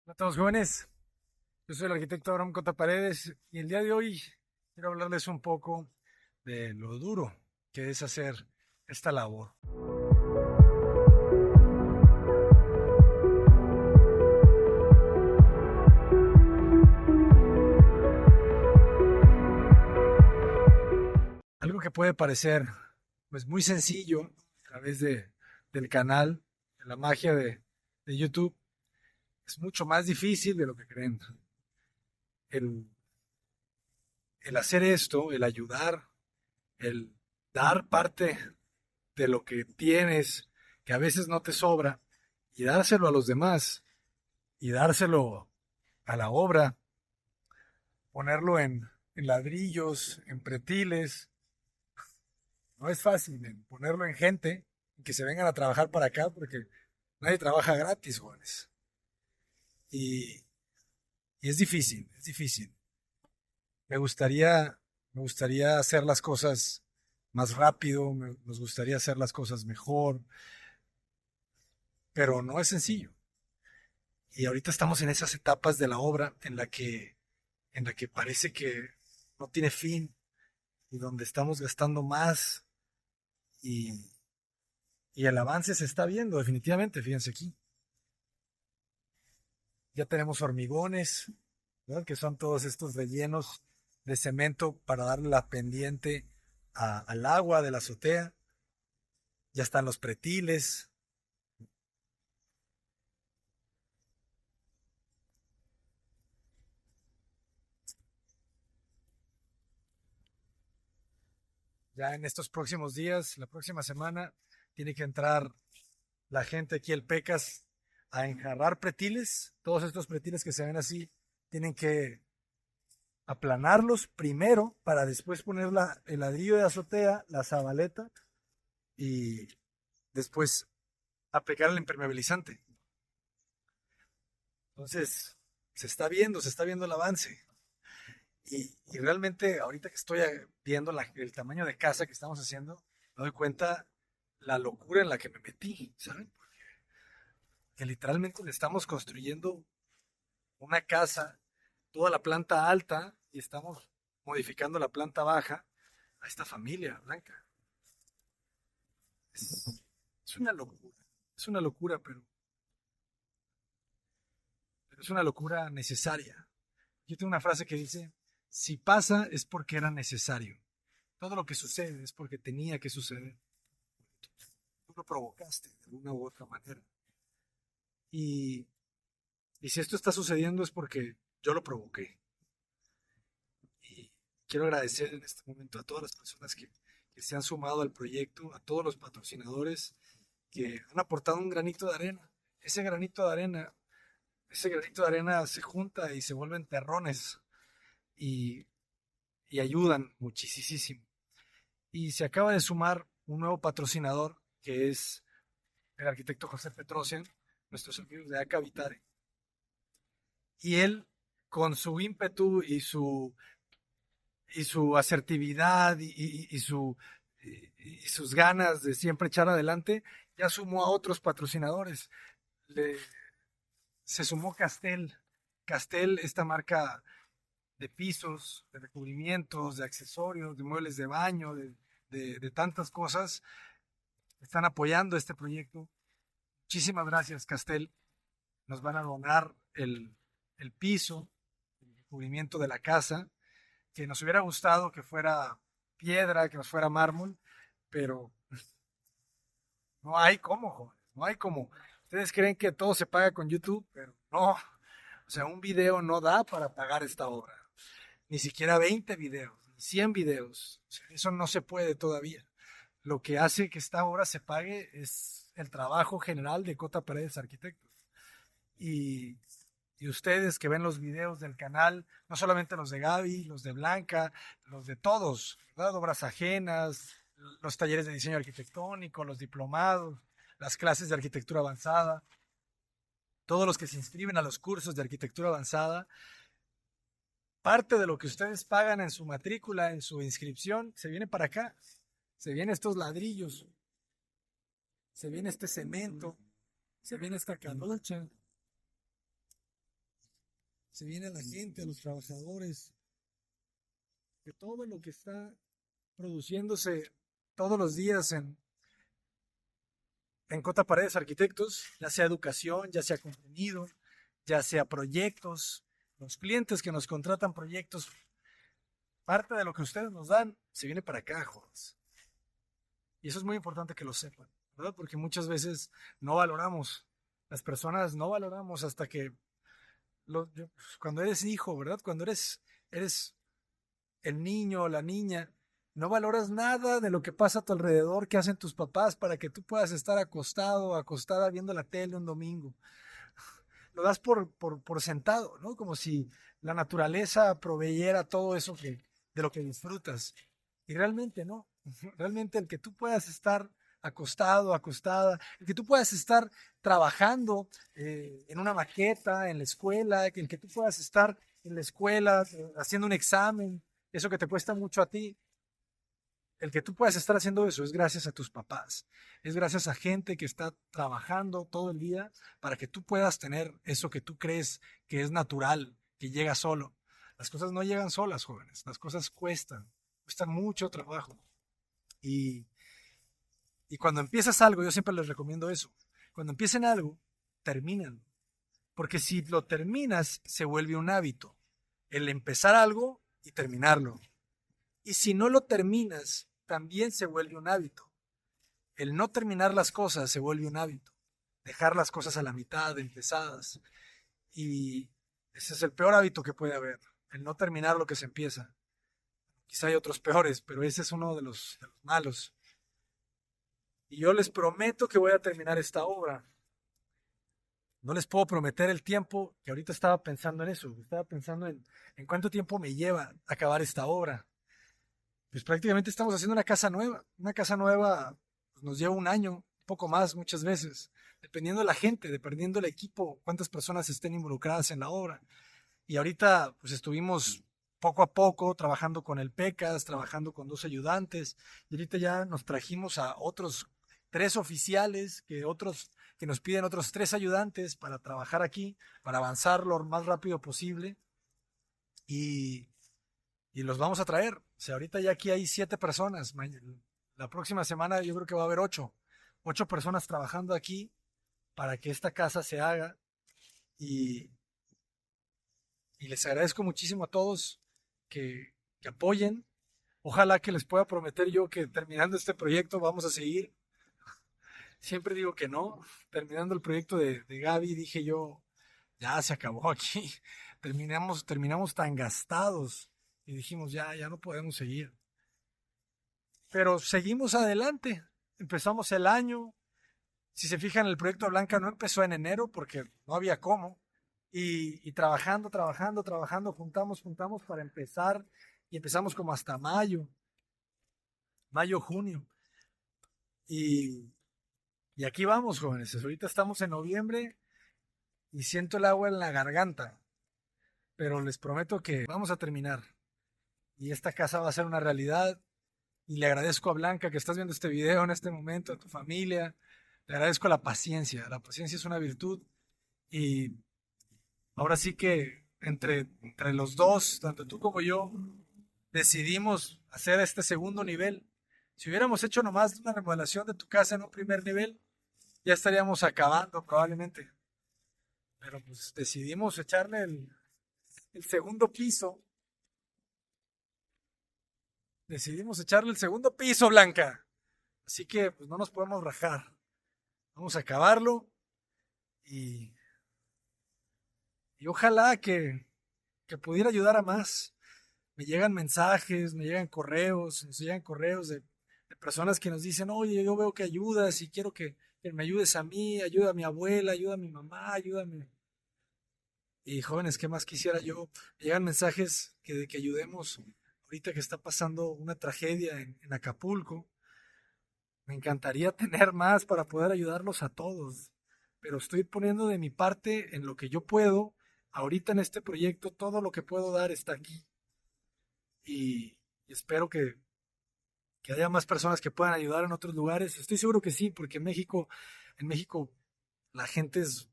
Hola a todos jóvenes, yo soy el arquitecto Abraham Cota Paredes y el día de hoy quiero hablarles un poco de lo duro que es hacer esta labor. Algo que puede parecer pues muy sencillo a través del canal, de la magia de YouTube, es mucho más difícil de lo que creen. El, el hacer esto, el ayudar, el dar parte de lo que tienes, que a veces no te sobra, y dárselo a los demás, y dárselo a la obra, ponerlo en ladrillos, en pretiles, no es fácil, ponerlo en gente, y que se vengan a trabajar para acá, porque nadie trabaja gratis, jóvenes. Y, y es difícil, es difícil. Me gustaría, me gustaría hacer las cosas más rápido, nos gustaría hacer las cosas mejor, pero no es sencillo. Y ahorita estamos en esas etapas de la obra en la que parece que no tiene fin y donde estamos gastando más y, y el avance se está viendo definitivamente, fíjense aquí. Ya tenemos hormigones, ¿verdad? Que son todos estos rellenos de cemento para darle la pendiente al agua de la azotea. Ya están los pretiles. Ya en estos próximos días, la próxima semana, tiene que entrar la gente aquí, el PECAS, a enjarrar pretiles. Todos estos pretiles que se ven así, tienen que aplanarlos primero para después poner el ladrillo de azotea, la zabaleta y después aplicar el impermeabilizante. Entonces, se está viendo el avance. Y realmente ahorita que estoy viendo el tamaño de casa que estamos haciendo, me doy cuenta la locura en la que me metí, ¿saben? Que literalmente le estamos construyendo una casa, toda la planta alta, y estamos modificando la planta baja a esta familia blanca. Es es una locura, pero es una locura necesaria. Yo tengo una frase que dice, si pasa es porque era necesario. Todo lo que sucede es porque tenía que suceder. Tú lo provocaste de alguna u otra manera. Y, y si esto está sucediendo es porque yo lo provoqué. Y quiero agradecer en este momento a todas las personas que se han sumado al proyecto, a todos los patrocinadores que han aportado un granito de arena. Ese granito de arena, ese granito de arena se junta y se vuelven terrones y, y ayudan muchísimo. Y se acaba de sumar un nuevo patrocinador que es el arquitecto José Petrosian, nuestros amigos de Aca Vitare. Y él, con su ímpetu y su asertividad y sus ganas de siempre echar adelante, ya sumó a otros patrocinadores. Le, Se sumó Castel. Castel, esta marca de pisos, de recubrimientos, de accesorios, de muebles de baño, de tantas cosas, están apoyando este proyecto. Muchísimas gracias, Castel. Nos van a donar el piso, el recubrimiento de la casa, que nos hubiera gustado que fuera piedra, que nos fuera mármol, pero no hay cómo, jóvenes, no hay cómo. Ustedes creen que todo se paga con YouTube, pero no. O sea, un video no da para pagar esta obra. Ni siquiera 20 videos, 100 videos. O sea, eso no se puede todavía. Lo que hace que esta obra se pague es el trabajo general de Cota Paredes Arquitectos. Y, y ustedes que ven los videos del canal, no solamente los de Gaby, los de Blanca, los de todos, ¿verdad? Obras ajenas, los talleres de diseño arquitectónico, los diplomados, las clases de arquitectura avanzada, todos los que se inscriben a los cursos de arquitectura avanzada, parte de lo que ustedes pagan en su matrícula, en su inscripción, se viene para acá, se vienen estos ladrillos, se viene este cemento, se viene esta canocha, se viene a la gente, a los trabajadores, que todo lo que está produciéndose todos los días en Cota Paredes Arquitectos, ya sea educación, ya sea contenido, ya sea proyectos, los clientes que nos contratan proyectos, parte de lo que ustedes nos dan se viene para acá, jóvenes. Y eso es muy importante que lo sepan, ¿verdad? Porque muchas veces no valoramos, las personas no valoramos hasta que, cuando eres hijo, ¿verdad? Cuando eres el niño o la niña, no valoras nada de lo que pasa a tu alrededor, que hacen tus papás para que tú puedas estar acostado o acostada viendo la tele un domingo. Lo das por sentado, ¿no? Como si la naturaleza proveyera todo eso de lo que disfrutas. Y realmente no. Realmente el que tú puedas estar acostado, acostada, el que tú puedas estar trabajando en una maqueta, en la escuela, el que tú puedas estar en la escuela haciendo un examen, eso que te cuesta mucho a ti, el que tú puedas estar haciendo eso es gracias a tus papás, es gracias a gente que está trabajando todo el día para que tú puedas tener eso que tú crees que es natural, que llega solo. Las cosas no llegan solas, jóvenes, las cosas cuestan mucho trabajo. Y, y cuando empiezas algo, yo siempre les recomiendo eso, cuando empiecen algo, terminan, porque si lo terminas, se vuelve un hábito, el empezar algo y terminarlo. Y si no lo terminas, también se vuelve un hábito. El no terminar las cosas se vuelve un hábito. Dejar las cosas a la mitad, empezadas. Y ese es el peor hábito que puede haber. El no terminar lo que se empieza. Quizá hay otros peores, pero ese es uno de los malos. Y yo les prometo que voy a terminar esta obra. No les puedo prometer el tiempo, que ahorita estaba pensando en eso. Estaba pensando en cuánto tiempo me lleva acabar esta obra. Pues prácticamente estamos haciendo una casa nueva. Una casa nueva pues, nos lleva un año, un poco más muchas veces, dependiendo de la gente, dependiendo del equipo, cuántas personas estén involucradas en la obra. Y ahorita pues estuvimos poco a poco trabajando con el PECAS, trabajando con 2 ayudantes, y ahorita ya nos trajimos a otros 3 oficiales, que nos piden otros 3 ayudantes para trabajar aquí, para avanzar lo más rápido posible. Y y los vamos a traer. O sea, ahorita ya aquí hay 7 personas. La próxima semana yo creo que va a haber 8 personas trabajando aquí para que esta casa se haga. Y, y les agradezco muchísimo a todos que apoyen. Ojalá que les pueda prometer yo que terminando este proyecto vamos a seguir. Siempre digo que no. Terminando el proyecto de Gaby, dije yo, ya se acabó aquí. Terminamos tan gastados y dijimos, ya no podemos seguir. Pero seguimos adelante. Empezamos el año. Si se fijan, el proyecto Blanca no empezó en enero porque no había cómo. Y trabajando, juntamos para empezar. Y empezamos como hasta mayo, junio. Y, y aquí vamos, jóvenes. Ahorita estamos en noviembre y siento el agua en la garganta. Pero les prometo que vamos a terminar. Y esta casa va a ser una realidad. Y le agradezco a Blanca que estás viendo este video en este momento, a tu familia. Le agradezco la paciencia. La paciencia es una virtud. Y ahora sí que entre los dos, tanto tú como yo, decidimos hacer este segundo nivel. Si hubiéramos hecho nomás una remodelación de tu casa en un primer nivel, ya estaríamos acabando probablemente. Pero pues decidimos echarle el segundo piso. Decidimos echarle el segundo piso, Blanca. Así que pues no nos podemos rajar. Vamos a acabarlo y, y ojalá que pudiera ayudar a más. Me llegan mensajes, me llegan correos, nos llegan correos de personas que nos dicen, oye, yo veo que ayudas y quiero que me ayudes a mí, ayuda a mi abuela, ayuda a mi mamá, ayúdame. Y jóvenes, ¿qué más quisiera yo? Me llegan mensajes de que ayudemos ahorita que está pasando una tragedia en Acapulco. Me encantaría tener más para poder ayudarlos a todos, pero estoy poniendo de mi parte en lo que yo puedo. Ahorita en este proyecto todo lo que puedo dar está aquí y espero que haya más personas que puedan ayudar en otros lugares. Estoy seguro que sí, porque en México la gente es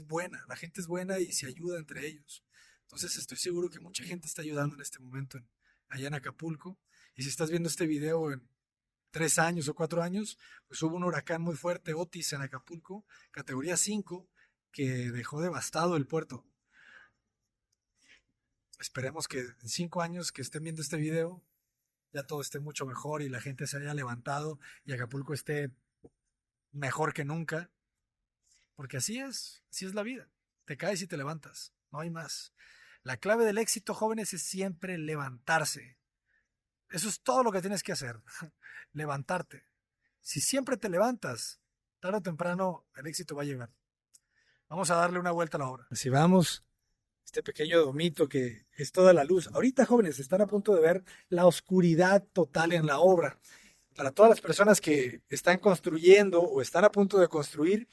buena, la gente es buena y se ayuda entre ellos. Entonces estoy seguro que mucha gente está ayudando en este momento allá en Acapulco. Y si estás viendo este video en 3 años o 4 años, pues hubo un huracán muy fuerte, Otis, en Acapulco, categoría 5, que dejó devastado el puerto. Esperemos que en 5 años que estén viendo este video, ya todo esté mucho mejor y la gente se haya levantado y Acapulco esté mejor que nunca, porque así es la vida. Te caes y te levantas, no hay más. La clave del éxito, jóvenes, es siempre levantarse. Eso es todo lo que tienes que hacer, levantarte. Si siempre te levantas, tarde o temprano el éxito va a llegar. Vamos a darle una vuelta a la obra. Así vamos, este pequeño domito que es toda la luz. Ahorita, jóvenes, están a punto de ver la oscuridad total en la obra. Para todas las personas que están construyendo o están a punto de construir,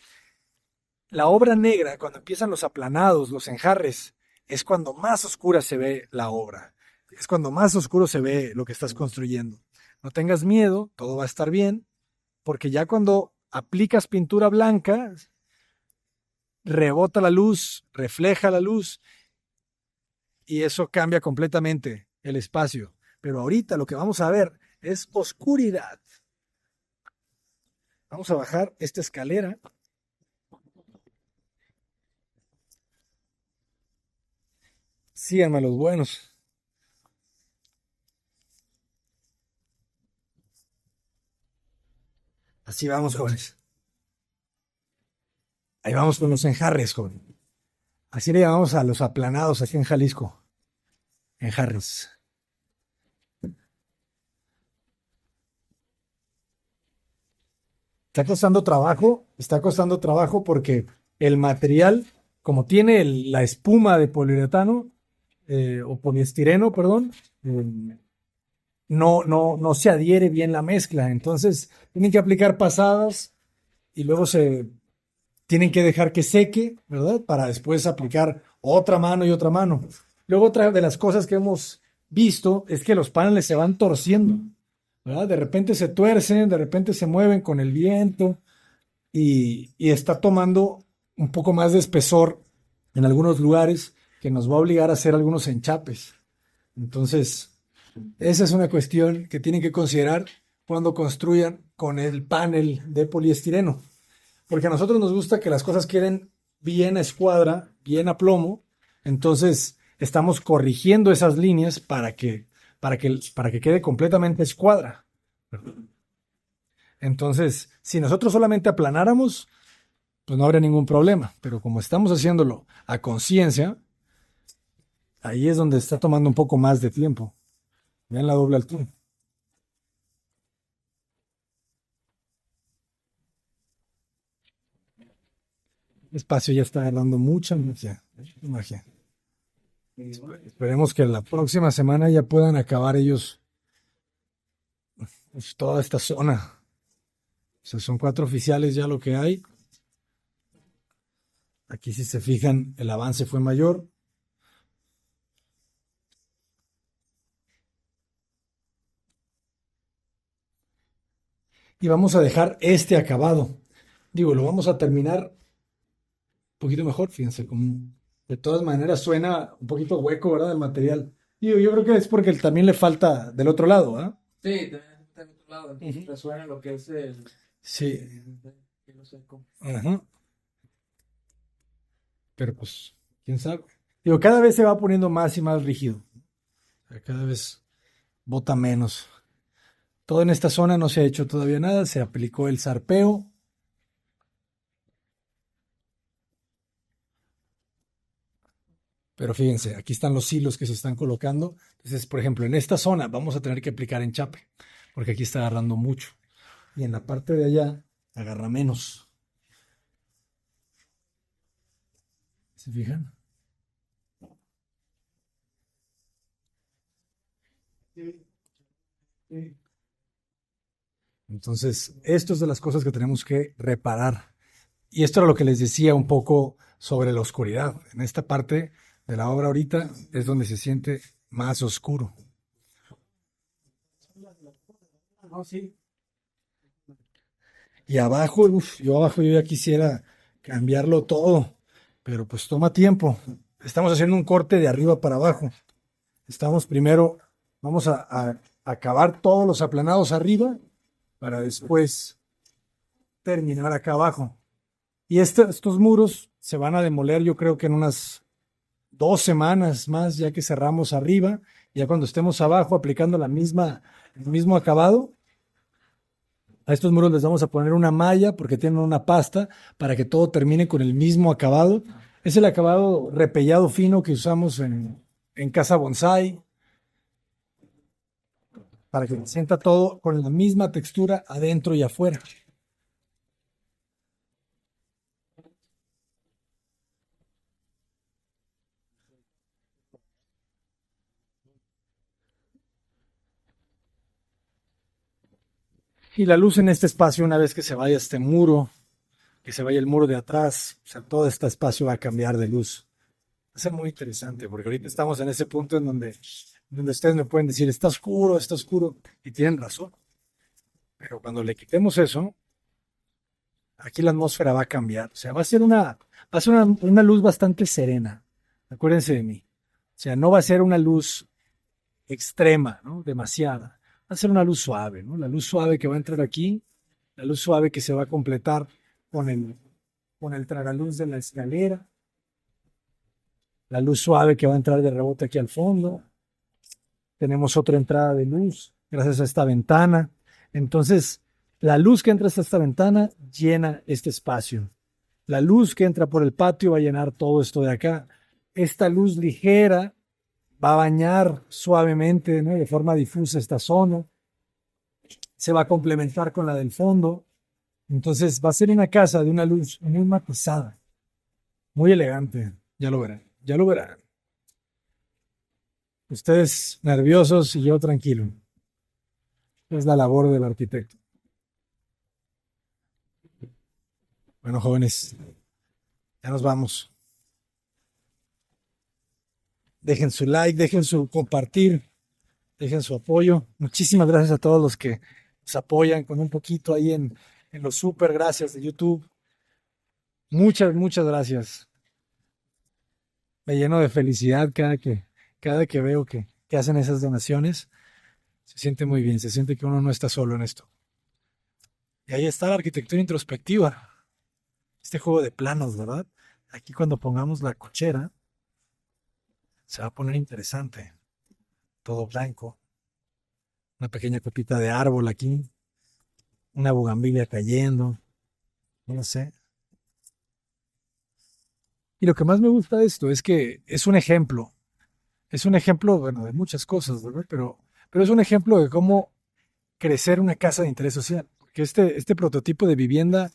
la obra negra, cuando empiezan los aplanados, los enjarres, es cuando más oscura se ve la obra. Es cuando más oscuro se ve lo que estás construyendo. No tengas miedo, todo va a estar bien, porque ya cuando aplicas pintura blanca, rebota la luz, refleja la luz, y eso cambia completamente el espacio. Pero ahorita lo que vamos a ver es oscuridad. Vamos a bajar esta escalera. Síganme los buenos. Así vamos, jóvenes. Ahí vamos con los enjarres, joven. Así le llamamos a los aplanados aquí en Jalisco. Enjarres. Está costando trabajo porque el material, como tiene la espuma de poliuretano, o poliestireno, perdón, no se adhiere bien la mezcla. Entonces tienen que aplicar pasadas y luego se tienen que dejar que seque, ¿verdad? Para después aplicar otra mano y otra mano. Luego otra de las cosas que hemos visto es que los paneles se van torciendo, ¿verdad? De repente se tuercen, de repente se mueven con el viento y está tomando un poco más de espesor en algunos lugares que nos va a obligar a hacer algunos enchapes. Entonces, esa es una cuestión que tienen que considerar cuando construyan con el panel de poliestireno. Porque a nosotros nos gusta que las cosas queden bien a escuadra, bien a plomo. Entonces, estamos corrigiendo esas líneas para que quede completamente a escuadra. Entonces, si nosotros solamente aplanáramos, pues no habría ningún problema. Pero como estamos haciéndolo a conciencia, ahí es donde está tomando un poco más de tiempo. Vean la doble altura. El espacio ya está dando mucha magia. Esperemos que la próxima semana ya puedan acabar ellos, pues, toda esta zona. O sea, son 4 oficiales ya lo que hay. Aquí, si se fijan, el avance fue mayor. Y vamos a dejar este acabado. Digo, lo vamos a terminar un poquito mejor, fíjense, como de todas maneras suena un poquito hueco, ¿verdad? El material. Digo, yo creo que es porque también le falta del otro lado, ¿ah? Sí, también está en otro lado. Entonces resuena lo que es el Sí. hielo seco. Ajá. Pero pues, quién sabe. Digo, cada vez se va poniendo más y más rígido. O sea, cada vez bota menos. Todo en esta zona no se ha hecho todavía nada. Se aplicó el zarpeo. Pero fíjense, aquí están los hilos que se están colocando. Entonces, por ejemplo, en esta zona vamos a tener que aplicar enchape, porque aquí está agarrando mucho. Y en la parte de allá agarra menos. ¿Se fijan? Entonces, esto es de las cosas que tenemos que reparar. Y esto era lo que les decía un poco sobre la oscuridad. En esta parte de la obra ahorita es donde se siente más oscuro. Y abajo, yo ya quisiera cambiarlo todo, pero pues toma tiempo. estamos haciendo un corte de arriba para abajo. Vamos a acabar todos los aplanados arriba para después terminar acá abajo. Y estos muros se van a demoler, yo creo que en unas 2 semanas más, ya que cerramos arriba. Ya cuando estemos abajo aplicando el mismo acabado, a estos muros les vamos a poner una malla porque tienen una pasta para que todo termine con el mismo acabado. Es el acabado repellado fino que usamos en casa bonsai, para que se sienta todo con la misma textura adentro y afuera. Y la luz en este espacio, una vez que se vaya este muro, que se vaya el muro de atrás, o sea, todo este espacio va a cambiar de luz. Va a ser muy interesante, porque ahorita estamos en ese punto en donde ustedes me pueden decir, está oscuro, y tienen razón. Pero cuando le quitemos eso, aquí la atmósfera va a cambiar. O sea, va a ser una luz bastante serena. Acuérdense de mí. O sea, no va a ser una luz extrema, ¿no? Demasiada. Va a ser una luz suave, ¿no? La luz suave que va a entrar aquí, la luz suave que se va a completar con el tragaluz de la escalera, la luz suave que va a entrar de rebote aquí al fondo. Tenemos otra entrada de luz gracias a esta ventana. Entonces, la luz que entra hasta esta ventana llena este espacio. La luz que entra por el patio va a llenar todo esto de acá. Esta luz ligera va a bañar suavemente, ¿no? De forma difusa esta zona. Se va a complementar con la del fondo. Entonces va a ser una casa de una luz muy matizada, muy elegante. Ya lo verán, ya lo verán. Ustedes nerviosos y yo tranquilo. Es la labor del arquitecto. Bueno, jóvenes, ya nos vamos. Dejen su like, dejen su compartir, dejen su apoyo. Muchísimas gracias a todos los que nos apoyan con un poquito ahí en los super gracias de YouTube. Muchas, muchas gracias. Me lleno de felicidad cada que veo que hacen esas donaciones. Se siente muy bien, se siente que uno no está solo en esto. Y ahí está la arquitectura introspectiva. Este juego de planos, ¿verdad? Aquí cuando pongamos la cochera, se va a poner interesante. Todo blanco. Una pequeña copita de árbol aquí. Una bugambilia cayendo. No sé. Y lo que más me gusta de esto es que es un ejemplo. Es un ejemplo, bueno, de muchas cosas, ¿verdad? Pero es un ejemplo de cómo crecer una casa de interés social. Porque este prototipo de vivienda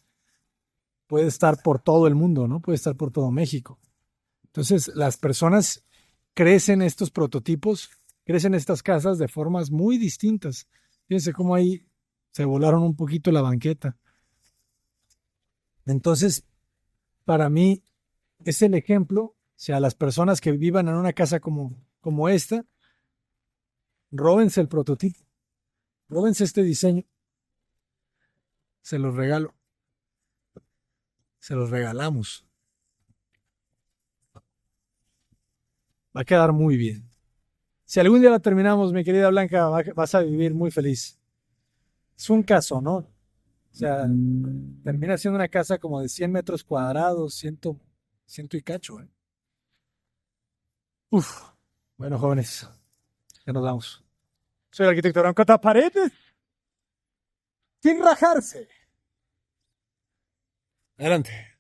puede estar por todo el mundo, ¿no? Puede estar por todo México. Entonces, las personas crecen estos prototipos, crecen estas casas de formas muy distintas. Fíjense cómo ahí se volaron un poquito la banqueta. Entonces, para mí, es el ejemplo, o sea, las personas que vivan en una casa como esta, róbense el prototipo, róbense este diseño, se los regalo, se los regalamos. Va a quedar muy bien. Si algún día la terminamos, mi querida Blanca, vas a vivir muy feliz. Es un caso, ¿no? O sea, termina siendo una casa como de 100 metros cuadrados, ciento y cacho, ¿eh? Uf. Bueno, jóvenes, ya nos vamos. Soy el arquitecto Aranco Paredes. Sin rajarse. Adelante.